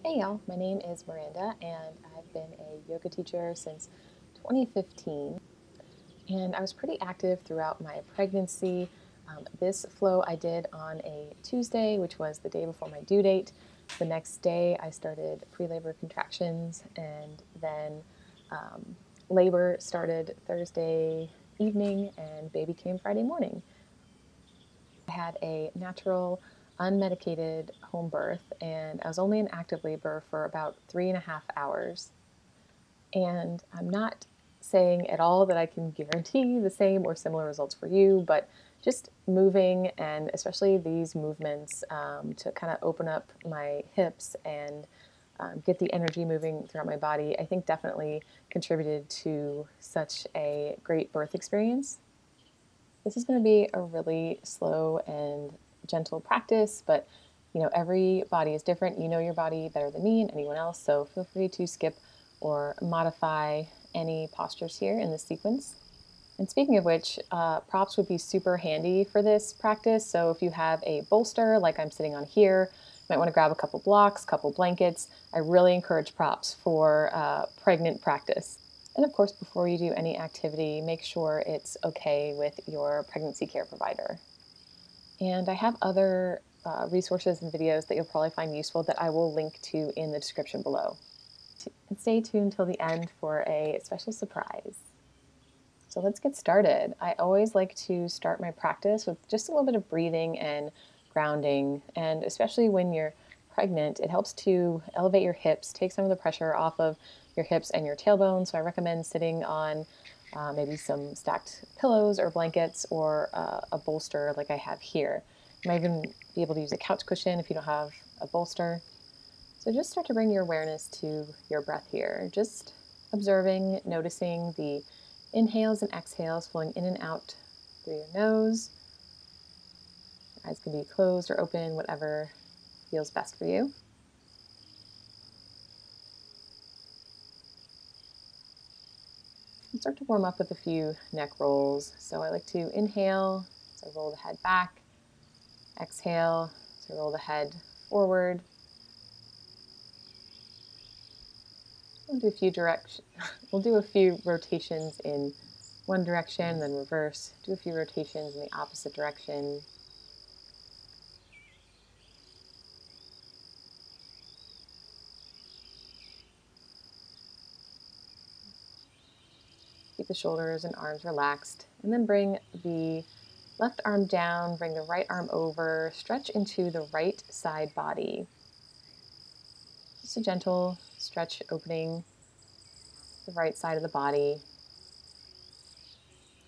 Hey y'all, my name is Miranda and I've been a yoga teacher since 2015, and I was pretty active throughout my pregnancy. This flow I did on a Tuesday, which was the day before my due date. The next day I started pre-labor contractions, and then labor started Thursday evening and baby came Friday morning. I had a natural, unmedicated home birth, and I was only in active labor for about 3.5 hours. And I'm not saying at all that I can guarantee the same or similar results for you, but just moving, and especially these movements to kind of open up my hips and get the energy moving throughout my body, I think definitely contributed to such a great birth experience. This is going to be a really slow and gentle practice, but every body is different. You know your body better than me and anyone else, so feel free to skip or modify any postures here in this sequence. And speaking of which, props would be super handy for this practice. So if you have a bolster like I'm sitting on here, you might want to grab a couple blocks, couple blankets. I really encourage props for pregnant practice. And of course, before you do any activity, make sure it's okay with your pregnancy care provider. And I have other resources and videos that you'll probably find useful that I will link to in the description below. And stay tuned till the end for a special surprise. So let's get started. I always like to start my practice with just a little bit of breathing and grounding, and especially when you're pregnant, it helps to elevate your hips, take some of the pressure off of your hips and your tailbone. So I recommend sitting on maybe some stacked pillows or blankets, or a bolster like I have here. You might even be able to use a couch cushion if you don't have a bolster. So just start to bring your awareness to your breath here. Just observing, noticing the inhales and exhales flowing in and out through your nose. Your eyes can be closed or open, whatever feels best for you. And start to warm up with a few neck rolls. So I like to inhale, so I roll the head back. Exhale, so I roll the head forward. We'll do a few rotations in one direction, then reverse. Do a few rotations in the opposite direction. Keep the shoulders and arms relaxed, and then bring the left arm down, bring the right arm over, stretch into the right side body. Just a gentle stretch opening the right side of the body.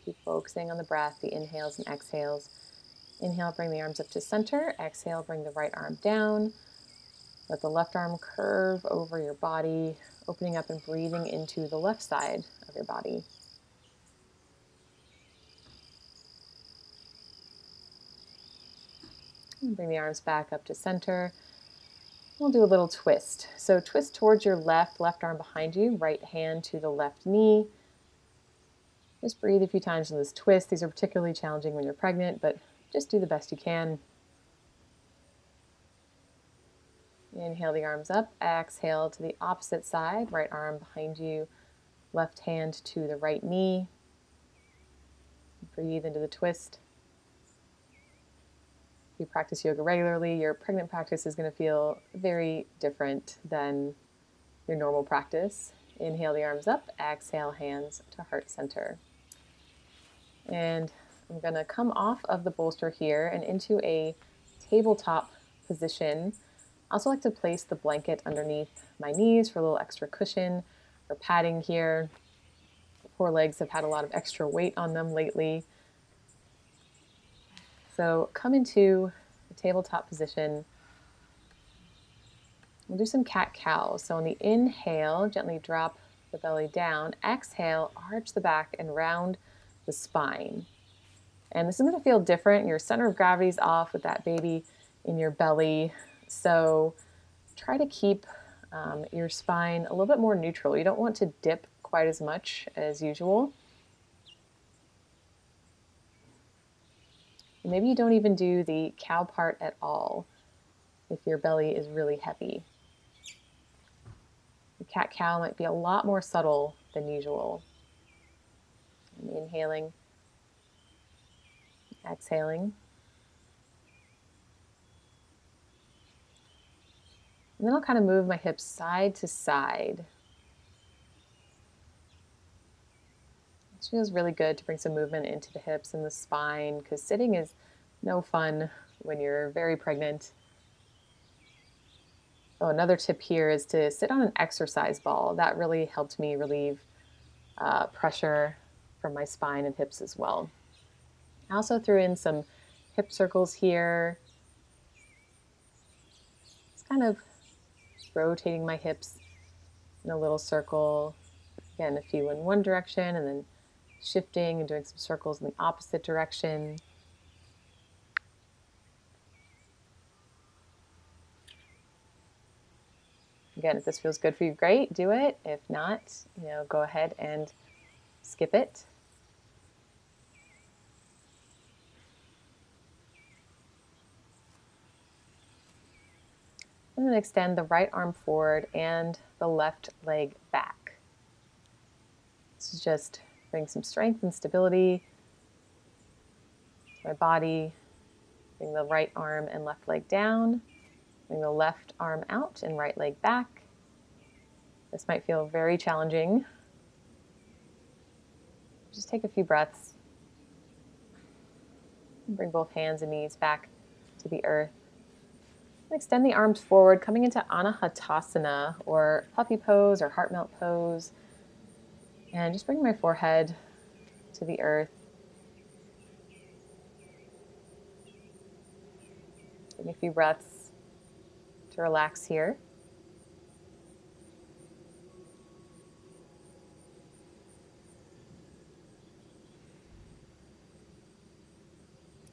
Keep focusing on the breath, the inhales and exhales. Inhale, bring the arms up to center. Exhale, bring the right arm down. Let the left arm curve over your body, opening up and breathing into the left side of your body. And bring the arms back up to center. We'll do a little twist. So twist towards your left arm behind you, right hand to the left knee. Just breathe a few times in this twist. These are particularly challenging when you're pregnant, but just do the best you can. Inhale the arms up, exhale to the opposite side, right arm behind you, left hand to the right knee. Breathe into the twist. If you practice yoga regularly, your pregnant practice is going to feel very different than your normal practice. Inhale the arms up, exhale hands to heart center. And I'm going to come off of the bolster here and into a tabletop position. I also like to place the blanket underneath my knees for a little extra cushion or padding here. The poor legs have had a lot of extra weight on them lately. So come into the tabletop position. We'll do some cat-cow. So on the inhale, gently drop the belly down. Exhale, arch the back and round the spine. And this is going to feel different. Your center of gravity is off with that baby in your belly. So try to keep your spine a little bit more neutral. You don't want to dip quite as much as usual. Maybe you don't even do the cow part at all if your belly is really heavy. The cat-cow might be a lot more subtle than usual. I'm inhaling, exhaling. And then I'll kind of move my hips side to side. It feels really good to bring some movement into the hips and the spine, because sitting is no fun when you're very pregnant. Oh, another tip here is to sit on an exercise ball. That really helped me relieve pressure from my spine and hips as well. I also threw in some hip circles here. Just kind of rotating my hips in a little circle. Again, a few in one direction and then shifting and doing some circles in the opposite direction. Again, if this feels good for you, great, do it. If not, go ahead and skip it. And then extend the right arm forward and the left leg back. This is just bring some strength and stability to my body. Bring the right arm and left leg down. Bring the left arm out and right leg back. This might feel very challenging. Just take a few breaths. Bring both hands and knees back to the earth. Extend the arms forward, coming into Anahatasana, or puppy pose, or heart melt pose. And just bring my forehead to the earth. Take a few breaths to relax here.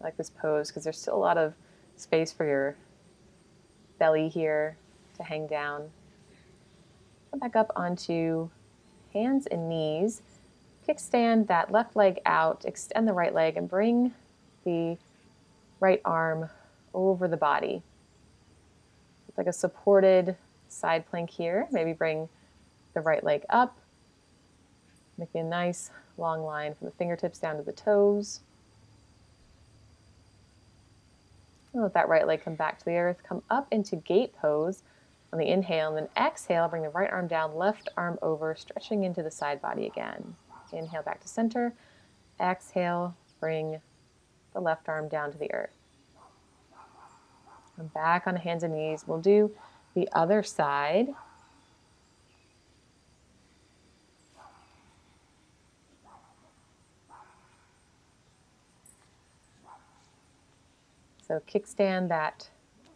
I like this pose because there's still a lot of space for your belly here to hang down. Come back up onto hands and knees. Kickstand that left leg out, extend the right leg, and bring the right arm over the body. It's like a supported side plank here. Maybe bring the right leg up, making a nice long line from the fingertips down to the toes. And let that right leg come back to the earth. Come up into gate pose on the inhale, and then exhale, bring the right arm down, left arm over, stretching into the side body again. Inhale back to center. Exhale, bring the left arm down to the earth. Come back on hands and knees. We'll do the other side. So kickstand that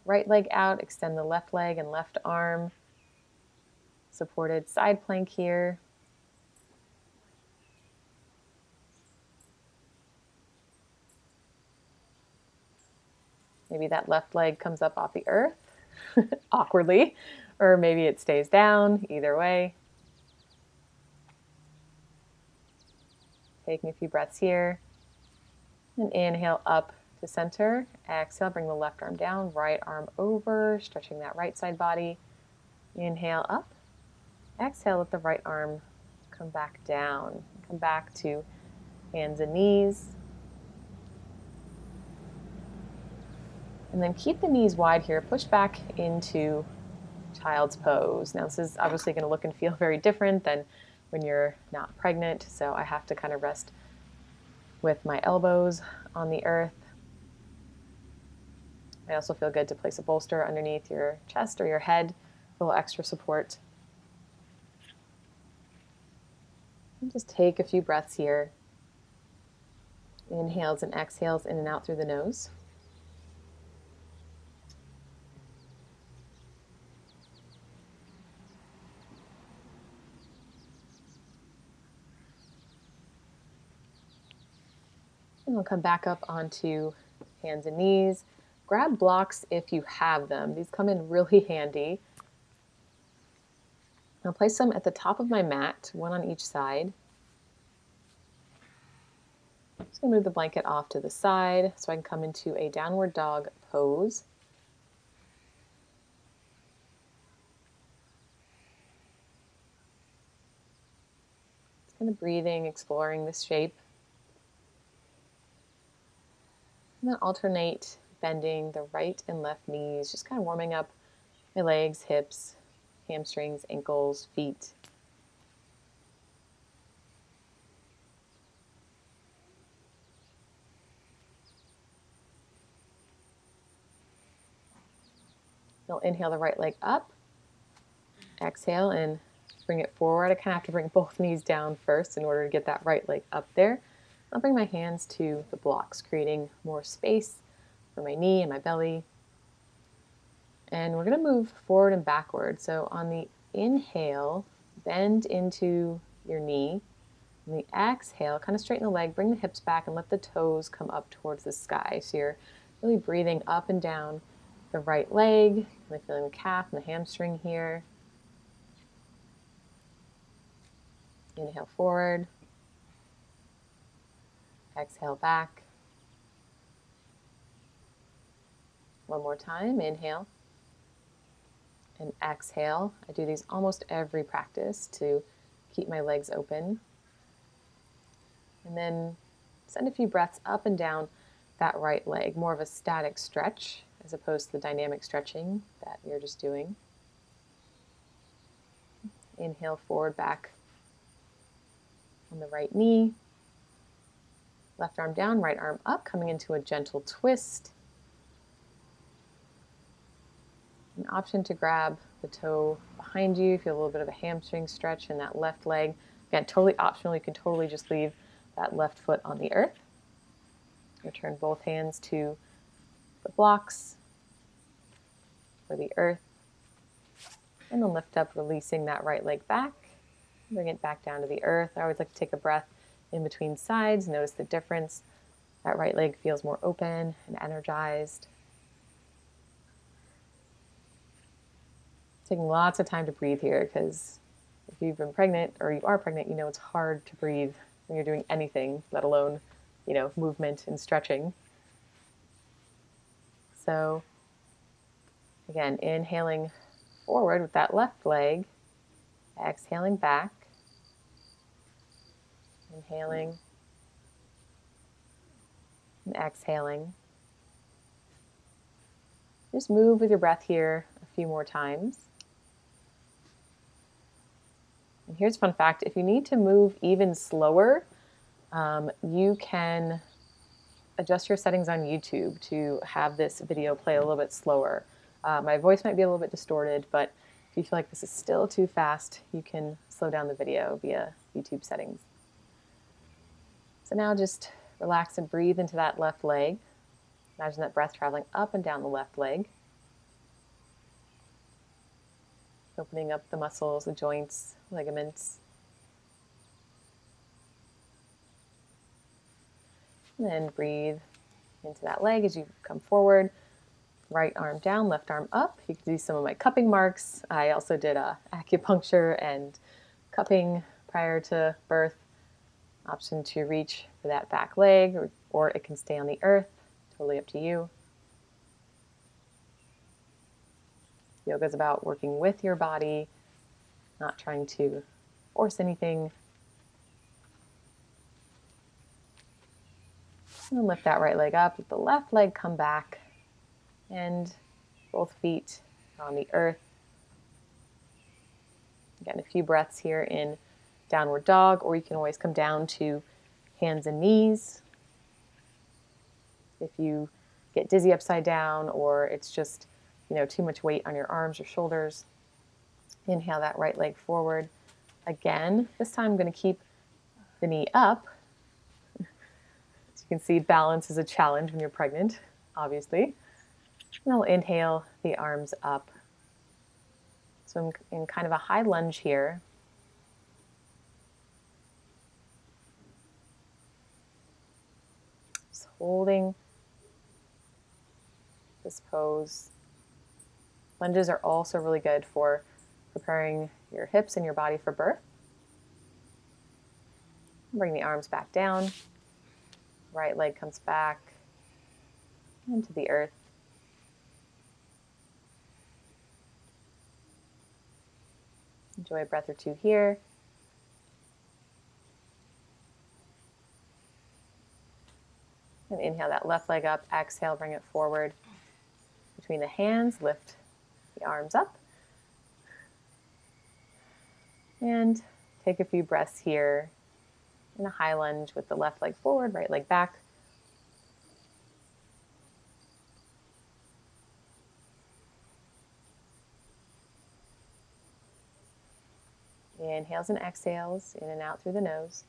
right leg out, extend the left leg and left arm. Supported side plank here. Maybe that left leg comes up off the earth awkwardly, or maybe it stays down, either way. Taking a few breaths here. And inhale up to center. Exhale, bring the left arm down, right arm over, stretching that right side body. Inhale up. Exhale, let the right arm come back down. Come back to hands and knees. And then keep the knees wide here. Push back into child's pose. Now this is obviously going to look and feel very different than when you're not pregnant, so I have to kind of rest with my elbows on the earth. I also feel good to place a bolster underneath your chest or your head, a little extra support. And just take a few breaths here. Inhales and exhales in and out through the nose. And we'll come back up onto hands and knees. Grab blocks if you have them. These come in really handy. I'll place them at the top of my mat, one on each side. I'm just going to move the blanket off to the side so I can come into a downward dog pose. Kind of breathing, exploring this shape. And then alternate bending the right and left knees, just kind of warming up my legs, hips, hamstrings, ankles, feet. You'll inhale the right leg up. Exhale and bring it forward. I kind of have to bring both knees down first in order to get that right leg up there. I'll bring my hands to the blocks, creating more space for my knee and my belly. And we're going to move forward and backward. So on the inhale, bend into your knee. On the exhale, kind of straighten the leg, bring the hips back, and let the toes come up towards the sky. So you're really breathing up and down the right leg. Really feeling the calf and the hamstring here. Inhale forward. Exhale back. One more time. Inhale and exhale. I do these almost every practice to keep my legs open. And then send a few breaths up and down that right leg, more of a static stretch as opposed to the dynamic stretching that you're just doing. Inhale forward, back on the right knee. Left arm down, right arm up, coming into a gentle twist. An option to grab the toe behind you, feel a little bit of a hamstring stretch in that left leg. Again, totally optional. You can totally just leave that left foot on the earth. Return both hands to the blocks or the earth. And then lift up, releasing that right leg back. Bring it back down to the earth. I always like to take a breath in between sides. Notice the difference. That right leg feels more open and energized. Taking lots of time to breathe here, because if you've been pregnant or you are pregnant, you know it's hard to breathe when you're doing anything, let alone, movement and stretching. So again, inhaling forward with that left leg, exhaling back, inhaling and exhaling. Just move with your breath here a few more times. And here's a fun fact. If you need to move even slower, you can adjust your settings on YouTube to have this video play a little bit slower. My voice might be a little bit distorted, but if you feel like this is still too fast, you can slow down the video via YouTube settings. So now just relax and breathe into that left leg. Imagine that breath traveling up and down the left leg. Opening up the muscles, the joints, ligaments. And then breathe into that leg as you come forward. Right arm down, left arm up. You can see some of my cupping marks. I also did acupuncture and cupping prior to birth. Option to reach for that back leg, or it can stay on the earth. Totally up to you. Yoga is about working with your body, not trying to force anything. And lift that right leg up. Let the left leg come back. And both feet on the earth. Again, a few breaths here in downward dog, or you can always come down to hands and knees. If you get dizzy upside down, or it's just, too much weight on your arms or shoulders, inhale that right leg forward. Again, this time I'm going to keep the knee up. As you can see, balance is a challenge when you're pregnant, obviously. And I'll inhale the arms up. So I'm in kind of a high lunge here. Just holding this pose. Lunges are also really good for preparing your hips and your body for birth. Bring the arms back down. Right leg comes back into the earth. Enjoy a breath or two here. And inhale that left leg up, exhale, bring it forward between the hands, lift the arms up. And take a few breaths here in a high lunge with the left leg forward, right leg back. Inhales and exhales, in and out through the nose.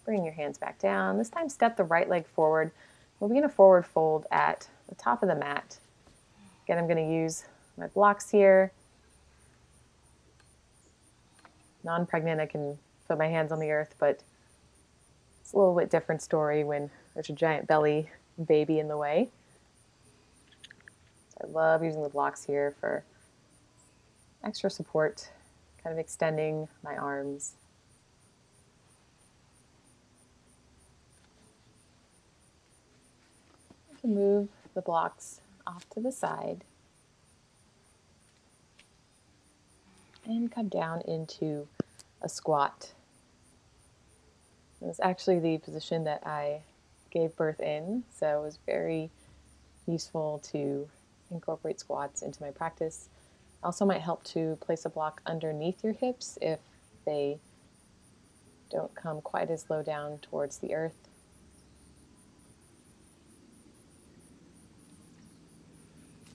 Bring your hands back down. This time step the right leg forward. We'll begin a forward fold at the top of the mat. Again, I'm going to use my blocks here. Non-pregnant, I can put my hands on the earth, but it's a little bit different story when there's a giant belly baby in the way. So I love using the blocks here for extra support, kind of extending my arms. I can move the blocks off to the side and come down into a squat. It was actually the position that I gave birth in, so it was very useful to incorporate squats into my practice. Also might help to place a block underneath your hips if they don't come quite as low down towards the earth.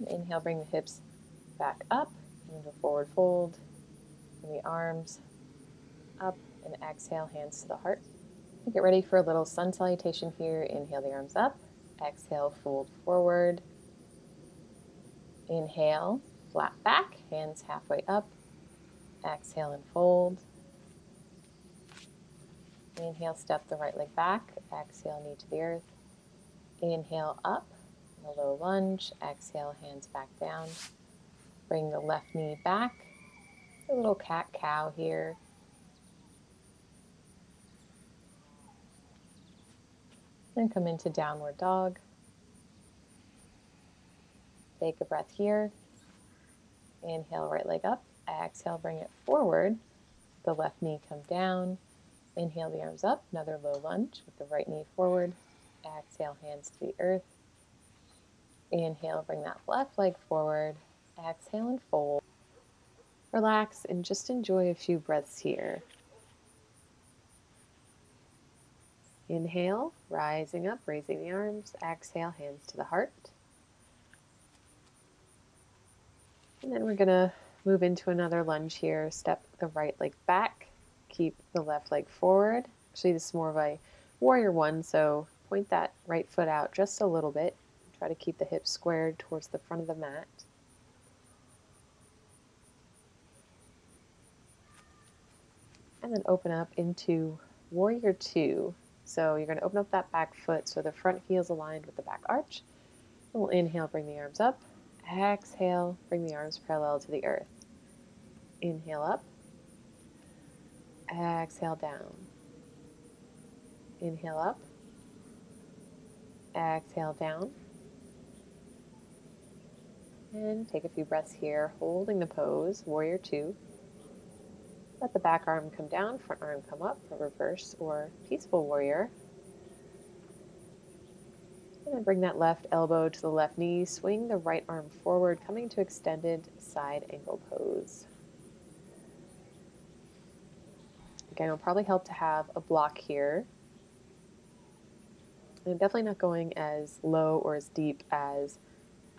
Inhale, bring the hips back up into a forward fold, and the arms up, and exhale, hands to the heart. Get ready for a little sun salutation here. Inhale the arms up, exhale, fold forward. Inhale, flat back, hands halfway up. Exhale and fold. Inhale, step the right leg back. Exhale, knee to the earth. Inhale up, a low lunge. Exhale, hands back down. Bring the left knee back. A little cat-cow here. Then come into downward dog. Take a breath here. Inhale, right leg up. Exhale, bring it forward. The left knee come down. Inhale the arms up. Another low lunge with the right knee forward. Exhale, hands to the earth. Inhale, bring that left leg forward. Exhale and fold. Relax and just enjoy a few breaths here. Inhale, rising up, raising the arms. Exhale, hands to the heart. And then we're going to move into another lunge here. Step the right leg back. Keep the left leg forward. Actually, this is more of a warrior one, so point that right foot out just a little bit. Try to keep the hips squared towards the front of the mat. And then open up into warrior two. So you're going to open up that back foot so the front heel is aligned with the back arch. And we'll inhale, bring the arms up. Exhale, bring the arms parallel to the earth. Inhale up. Exhale down. Inhale up. Exhale down. And take a few breaths here, holding the pose, warrior two. Let the back arm come down, front arm come up for reverse or peaceful warrior. And then bring that left elbow to the left knee, swing the right arm forward, coming to extended side angle pose. Again, it'll probably help to have a block here. And I'm definitely not going as low or as deep as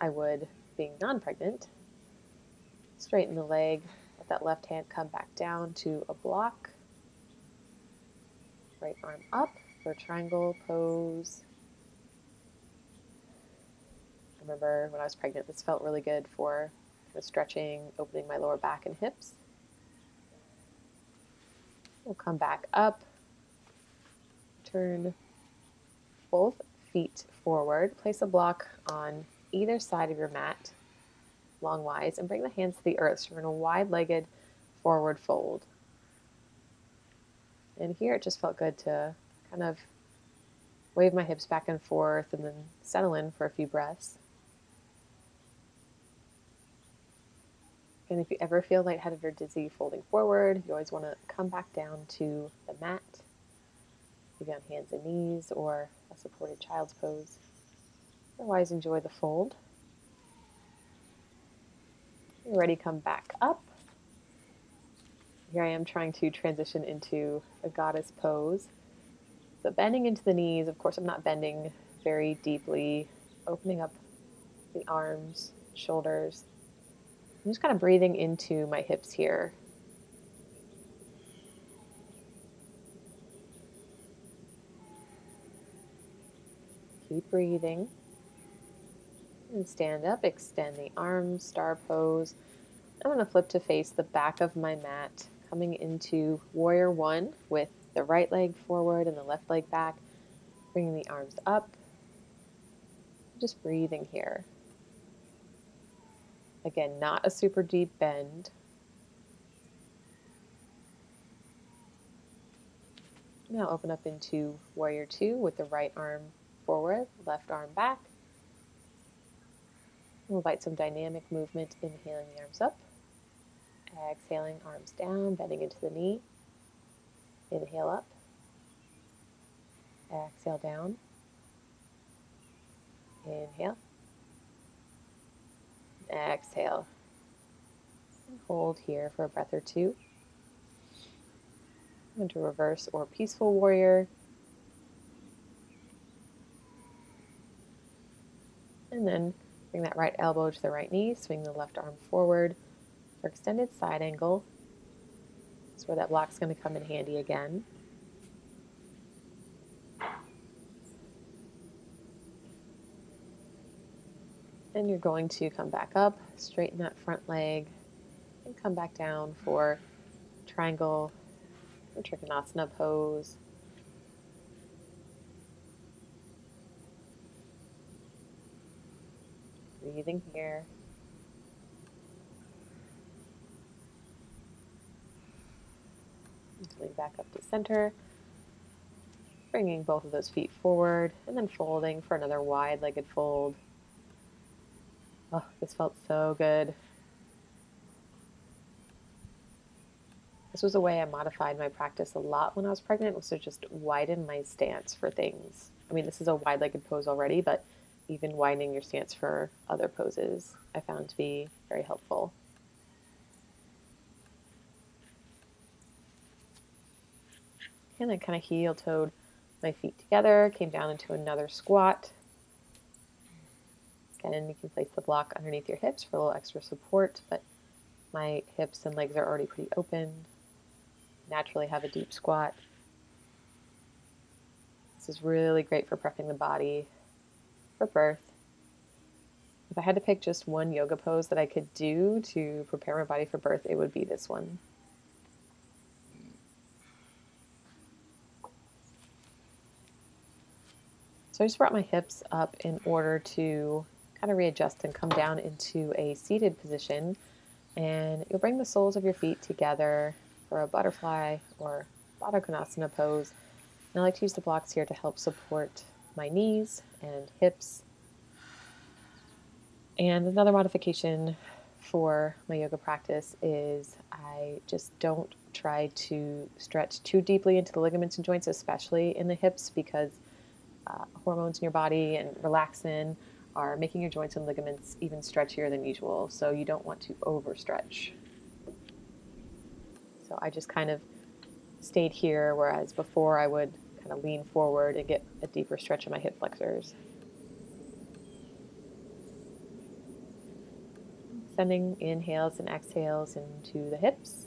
I would being non-pregnant. Straighten the leg, let that left hand come back down to a block. Right arm up for triangle pose. I remember when I was pregnant, this felt really good for kind of stretching, opening my lower back and hips. We'll come back up, turn both feet forward, place a block on either side of your mat, longwise, and bring the hands to the earth. So we're in a wide-legged forward fold. And here it just felt good to kind of wave my hips back and forth and then settle in for a few breaths. And if you ever feel lightheaded or dizzy folding forward, you always want to come back down to the mat. maybe on hands and knees or a supported child's pose. Otherwise, enjoy the fold. You're ready, come back up. Here I am trying to transition into a goddess pose. So bending into the knees, of course I'm not bending very deeply, opening up the arms, shoulders. I'm just kind of breathing into my hips here. Keep breathing. And stand up, extend the arms, star pose. I'm going to flip to face the back of my mat, coming into warrior one with the right leg forward and the left leg back, bringing the arms up. Just breathing here. Again, not a super deep bend. Now open up into warrior two with the right arm forward, left arm back. We'll invite some dynamic movement, inhaling the arms up. Exhaling, arms down, bending into the knee. Inhale up. Exhale down. Inhale. Exhale. And hold here for a breath or two. Into reverse or peaceful warrior. And then bring that right elbow to the right knee, swing the left arm forward for extended side angle. That's where that block's going to come in handy again. And you're going to come back up, straighten that front leg, and come back down for triangle or trikonasana pose. Breathing here. Coming back up to center. Bringing both of those feet forward and then folding for another wide-legged fold. Oh, this felt so good. This was a way I modified my practice a lot when I was pregnant, was to just widen my stance for things. I mean, this is a wide-legged pose already, but even widening your stance for other poses I found to be very helpful. And I kind of heel-toed my feet together, came down into another squat. Again, you can place the block underneath your hips for a little extra support, but my hips and legs are already pretty open. Naturally have a deep squat. This is really great for prepping the body for birth. If I had to pick just one yoga pose that I could do to prepare my body for birth, it would be this one. So I just brought my hips up in order to kind of readjust and come down into a seated position. And you'll bring the soles of your feet together for a butterfly or Baddha Konasana pose. And I like to use the blocks here to help support my knees and hips. And another modification for my yoga practice is I just don't try to stretch too deeply into the ligaments and joints, especially in the hips, because hormones in your body and relaxin are making your joints and ligaments even stretchier than usual. So you don't want to overstretch. So I just kind of stayed here, whereas before I would kind of lean forward and get a deeper stretch in my hip flexors. Sending inhales and exhales into the hips.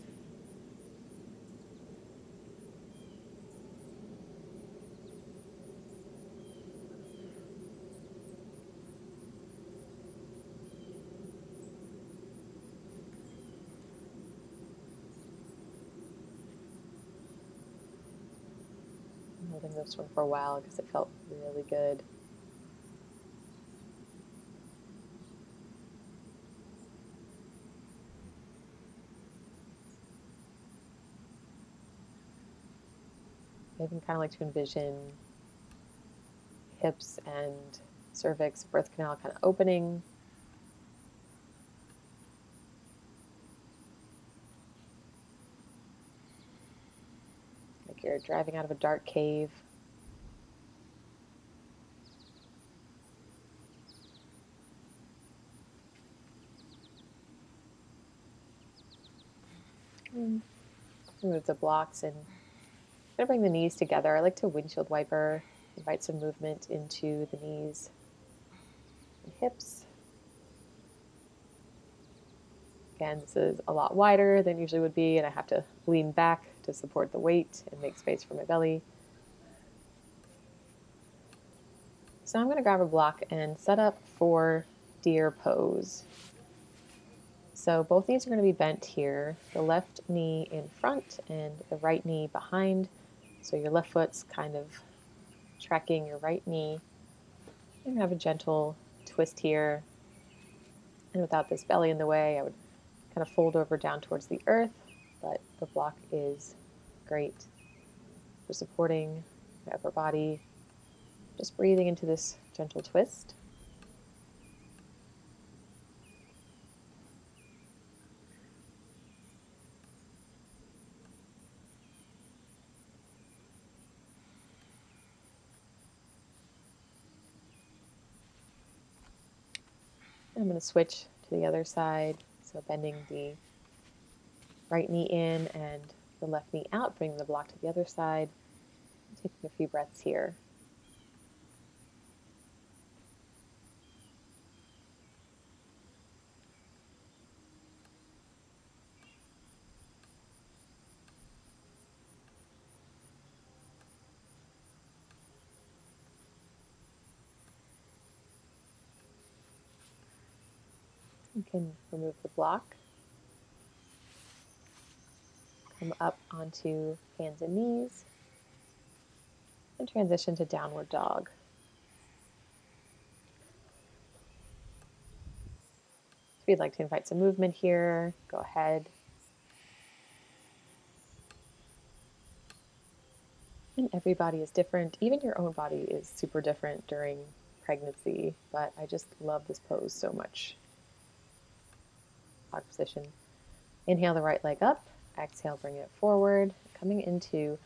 I'm holding this one for a while because it felt really good. I even kind of like to envision hips and cervix, birth canal kind of opening. Like you're driving out of a dark cave. And remove the blocks and I'm going to bring the knees together. I like to windshield wiper, invite some movement into the knees and hips. Again, this is a lot wider than usually would be, and I have to lean back to support the weight and make space for my belly. So I'm going to grab a block and set up for deer pose. So both knees are going to be bent here, the left knee in front and the right knee behind. So your left foot's kind of tracking your right knee. And have a gentle twist here. And without this belly in the way, I would kind of fold over down towards the earth, but the block is great for supporting my upper body. Just breathing into this gentle twist. I'm going to switch to the other side. So bending the right knee in and the left knee out, bringing the block to the other side. Taking a few breaths here. You can remove the block. Come up onto hands and knees and transition to downward dog. If you'd like to invite some movement here, go ahead. And every body is different. Even your own body is super different during pregnancy, but I just love this pose so much. Dog position. Inhale the right leg up. Exhale, bring it forward, coming into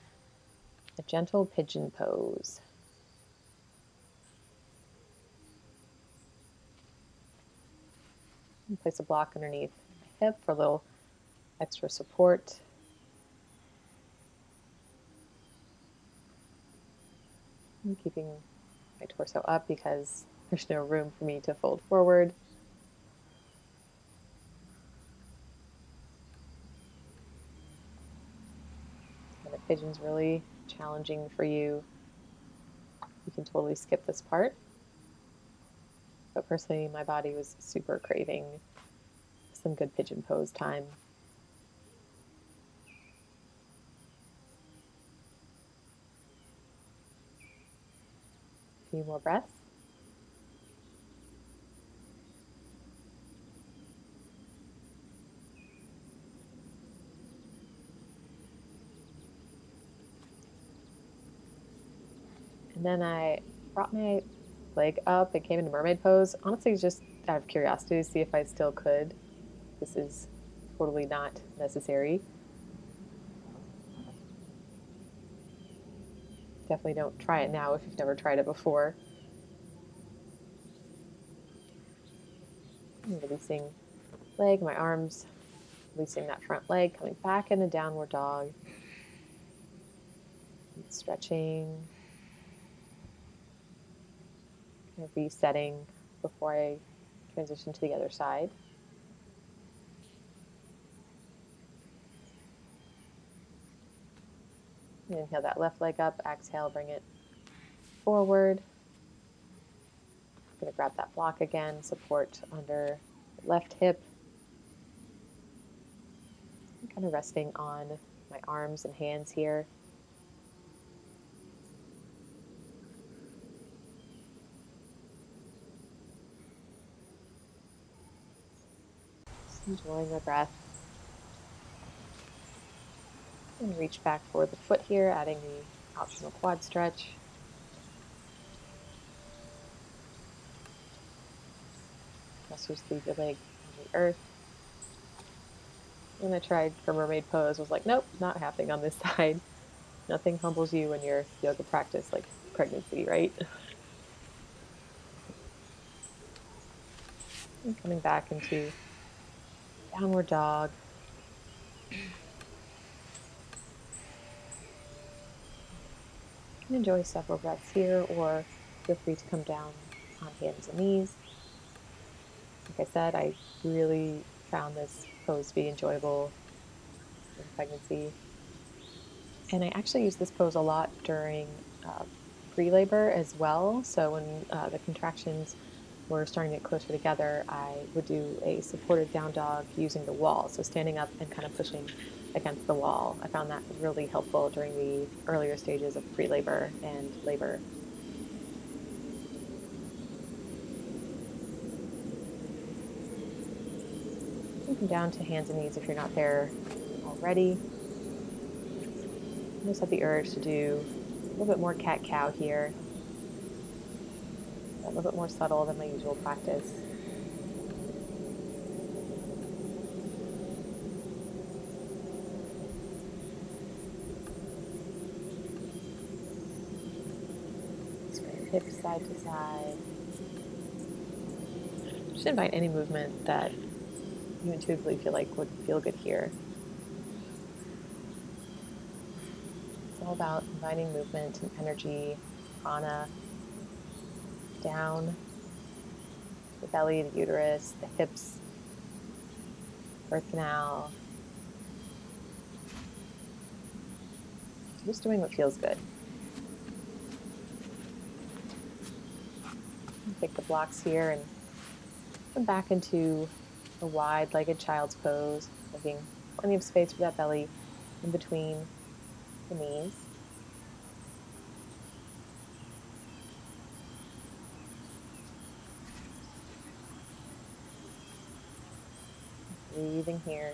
a gentle pigeon pose. And place a block underneath my hip for a little extra support. I'm keeping my torso up because there's no room for me to fold forward. And if pigeon's really challenging for you, you can totally skip this part. But personally, my body was super craving some good pigeon pose time. A few more breaths. And then I brought my leg up and came into mermaid pose. Honestly, just out of curiosity to see if I still could. This is totally not necessary. Definitely don't try it now if you've never tried it before. I'm releasing leg, my arms, releasing that front leg, coming back into downward dog. Stretching, kind of resetting before I transition to the other side. Inhale that left leg up, exhale, bring it forward. I'm going to grab that block again, support under the left hip. I'm kind of resting on my arms and hands here. Just enjoying the breath. And reach back for the foot here, adding the optional quad stretch. Also just leave your leg on the earth. When I tried for mermaid pose, was like, nope, not happening on this side. Nothing humbles you in your yoga practice like pregnancy, right? And coming back into downward dog. can enjoy several breaths here, or feel free to come down on hands and knees. Like I said, I really found this pose to be enjoyable in pregnancy. And I actually use this pose a lot during pre-labor as well. So when the contractions were starting to get closer together, I would do a supported down dog using the wall. So standing up and kind of pushing against the wall. I found that really helpful during the earlier stages of pre-labor and labor. You can come down to hands and knees if you're not there already. I just had the urge to do a little bit more cat-cow here, a little bit more subtle than my usual practice. Sway your hips side to side. Just invite any movement that you intuitively feel like would feel good here. It's all about inviting movement and energy, prana, down the belly, the uterus, the hips, birth canal. Just doing what feels good. Take the blocks here and come back into a wide-legged child's pose, leaving plenty of space for that belly in between the knees. Breathing here.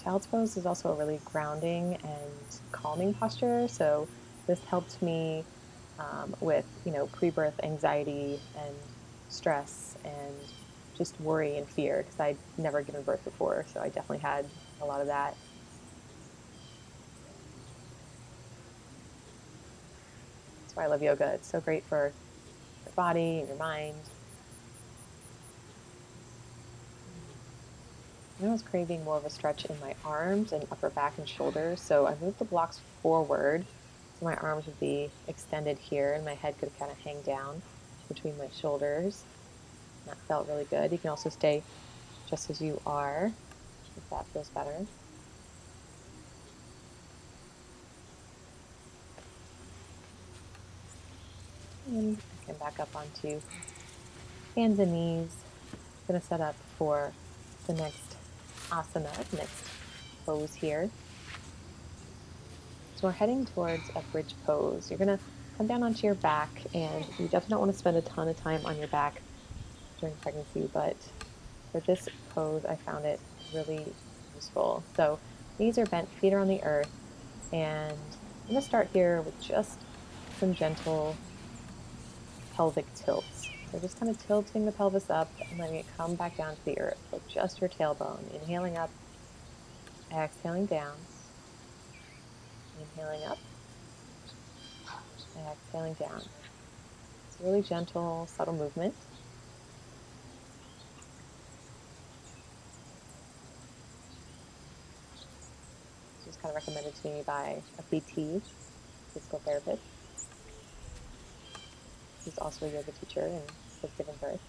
Child's pose is also a really grounding and calming posture. So this helped me with, pre-birth anxiety and stress and just worry and fear because I'd never given birth before. So I definitely had a lot of that. That's why I love yoga. It's so great for your body and your mind. I was craving more of a stretch in my arms and upper back and shoulders. So I moved the blocks forward. So my arms would be extended here and my head could kind of hang down between my shoulders. That felt really good. You can also stay just as you are if that feels better. And I can back up onto hands and knees. I'm going to set up for the next asana, the next pose here. So we're heading towards a bridge pose. You're going to come down onto your back, and you definitely don't want to spend a ton of time on your back during pregnancy, but for this pose, I found it really useful. So knees are bent, feet are on the earth, and I'm going to start here with just some gentle pelvic tilts. So just kind of tilting the pelvis up and letting it come back down to the earth. So just your tailbone. Inhaling up, exhaling down. Inhaling up, exhaling down. It's a really gentle, subtle movement. This was kind of recommended to me by a PT, physical therapist, who's also a yoga teacher and has given birth.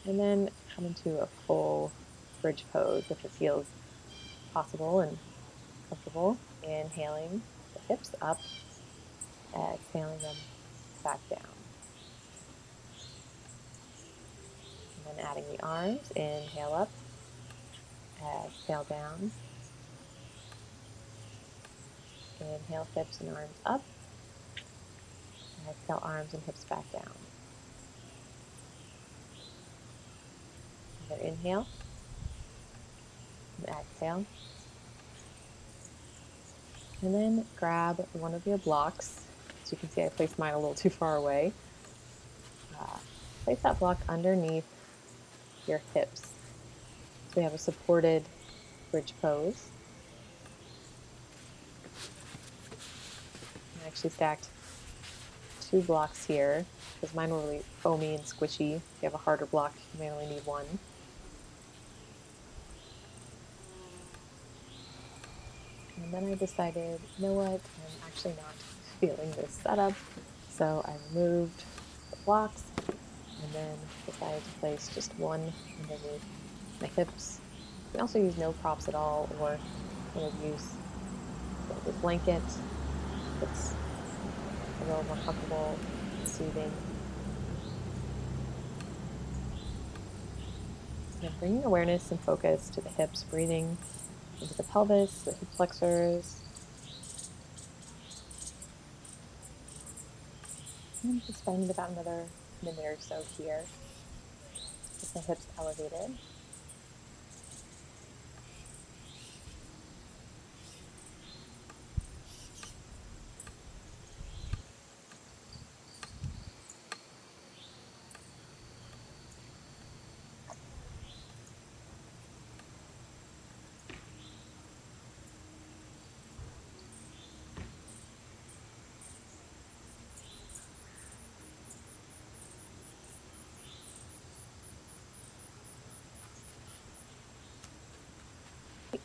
And then come into a full bridge pose if it feels possible and comfortable. Inhaling the hips up, exhaling them back down. And then adding the arms, inhale up, exhale down. Inhale, hips and arms up. Exhale, arms and hips back down. Another inhale. And exhale. And then grab one of your blocks. As you can see, I placed mine a little too far away. Place that block underneath your hips. So we have a supported bridge pose. I actually stacked 2 blocks here because mine were really foamy and squishy. If you have a harder block, you may only need 1. And then I decided, you know what, I'm actually not feeling this setup. So I removed the blocks and then decided to place just one underneath my hips. You can also use no props at all, or use a blanket if it's a little more comfortable and soothing. And then bringing awareness and focus to the hips, breathing into the pelvis, the hip flexors, and just spend about another minute or so here with the hips elevated.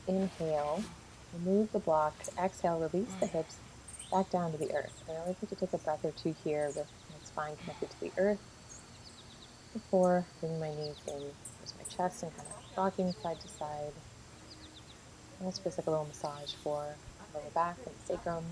Inhale, remove the block. Exhale, release the hips back down to the earth. And I always like to take a breath or two here with my spine connected to the earth before bringing my knees in towards my chest and kind of rocking side to side. Almost feels like a little massage for the lower back and the sacrum.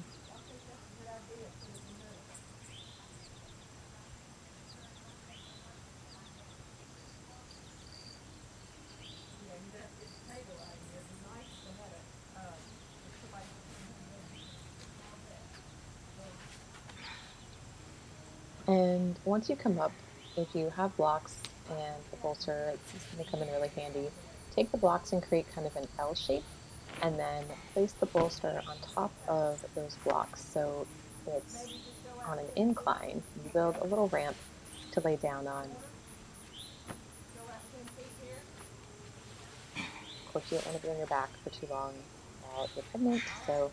And once you come up, if you have blocks and the bolster, it's going to come in really handy. Take the blocks and create kind of an L shape, and then place the bolster on top of those blocks so it's on an incline. You build a little ramp to lay down on. Of course, you don't want to be on your back for too long while you're pregnant, so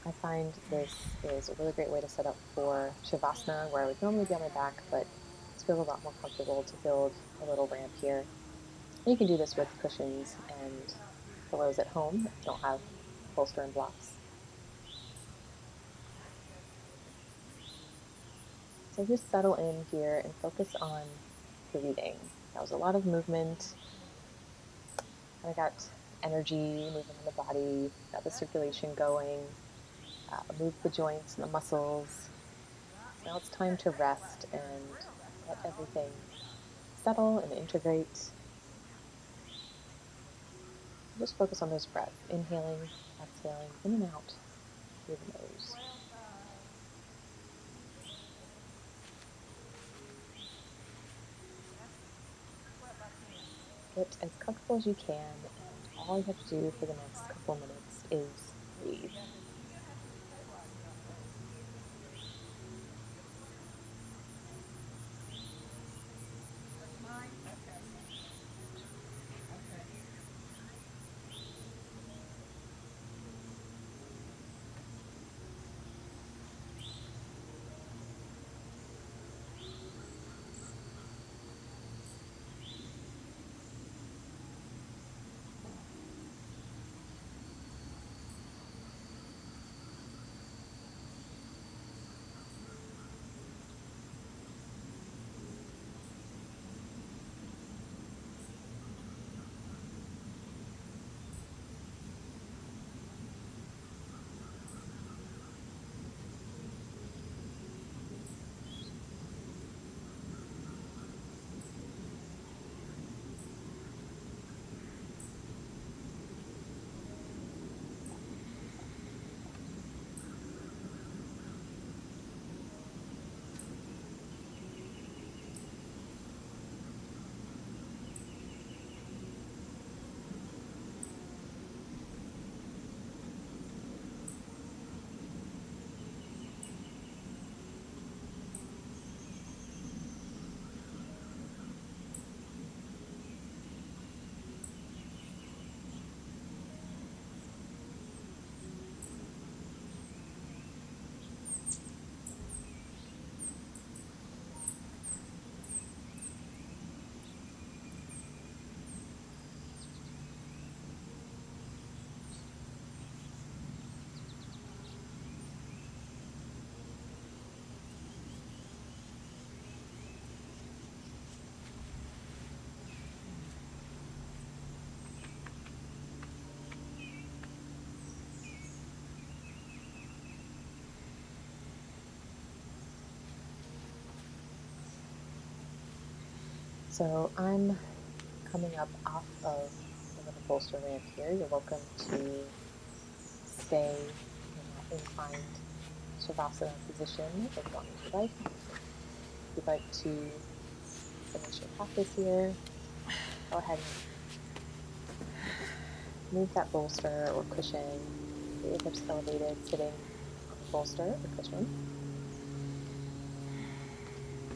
I find this is a really great way to set up for Shavasana, where I would normally be on my back, but this feels a lot more comfortable to build a little ramp here. And you can do this with cushions and pillows at home if you don't have bolster and blocks. So just settle in here and focus on breathing. That was a lot of movement. Kind of got energy moving on the body, got the circulation going, moved the joints and the muscles. Now it's time to rest and let everything settle and integrate. Just focus on those breaths, inhaling, exhaling, in and out through the nose. Get as comfortable as you can, and all you have to do for the next couple minutes is breathe. So I'm coming up off of a little bolster ramp here. You're welcome to stay in that inclined Shavasana position as long as you like. If you'd like to finish your practice here, go ahead and move that bolster or cushion, get your hips elevated, sitting on the bolster or cushion.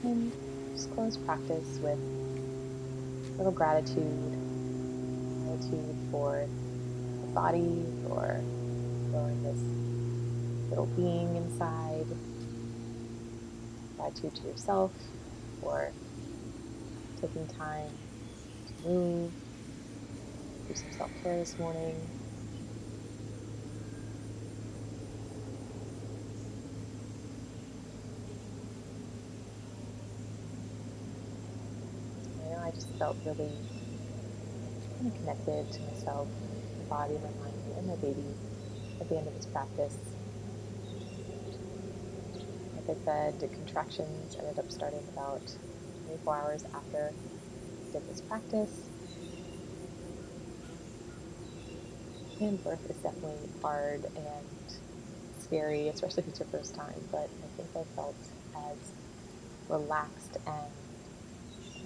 And just close practice with a little gratitude for the body, for growing this little being inside, gratitude to yourself for taking time to move, do some self-care this morning. I know I just felt really kind of connected to myself, my body, my mind, and my baby at the end of this practice. Like I said, the contractions ended up starting about 24 hours after I did this practice. And birth is definitely hard and scary, especially if it's your first time, but I think I felt as relaxed and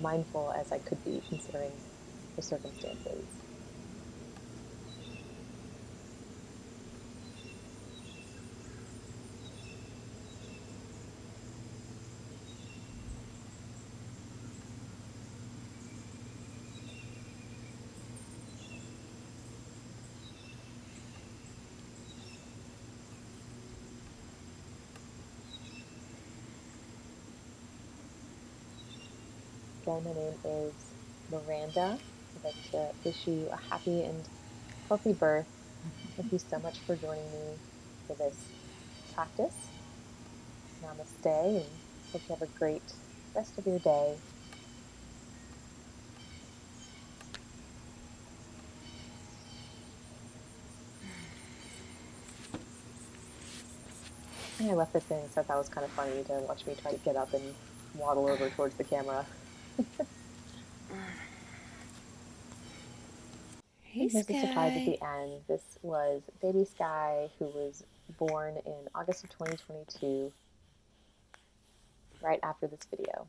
mindful as I could be considering the circumstances. Again, my name is Miranda. I'd like to wish you a happy and healthy birth. Thank you so much for joining me for this practice. Namaste, and hope you have a great rest of your day. And I left this in because I thought it was kind of funny to watch me try to get up and waddle over towards the camera. Hey, And here's a surprise at Sky. the end. This was baby Sky, who was born in August of 2022, right after this video.